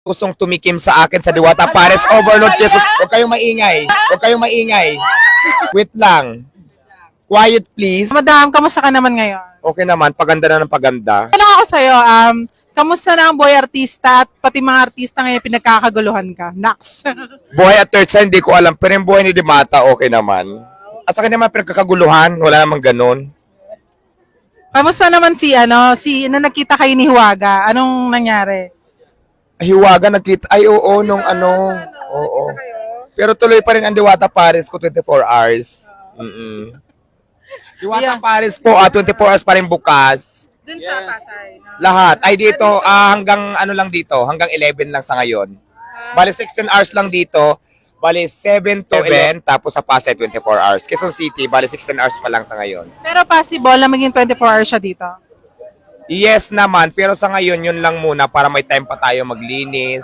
gustong tumikim sa akin sa Diwata Pares Overload Jesus. Huwag kayong maingay. Huwag kayong maingay. Wait lang. Quiet please. Madam, kamusta ka naman ngayon? Okay naman, paganda na ng paganda. Tanong ako sa'yo, kamusta na ang boy artista at pati mga artista ngayon pinagkakaguluhan ka? Nax. Buhay at third side, hindi ko alam. Pero yung buhay ni Dimata, okay naman. At sa kanya naman pinagkakaguluhan, wala namang ganun. Kamusta naman si na nakita kayo ni Huwaga? Anong nangyari? Hiwaga, nagkita. Ay, oo, nung ano. Oo. Pero tuloy pa rin ang Diwata Pares ko 24 hours. Diwata Pares po, 24 hours pa rin bukas. Dun sa Pasay. No? Lahat. Ay dito, hanggang ano lang dito, hanggang 11 lang sa ngayon. Bali 16 hours lang dito. Bali 7 to 11, tapos sa Pasay 24 hours. Quezon City, bali 16 hours pa lang sa ngayon. Pero possible na maging 24 hours siya dito? Yes naman, pero sa ngayon, yun lang muna para may time pa tayo maglinis,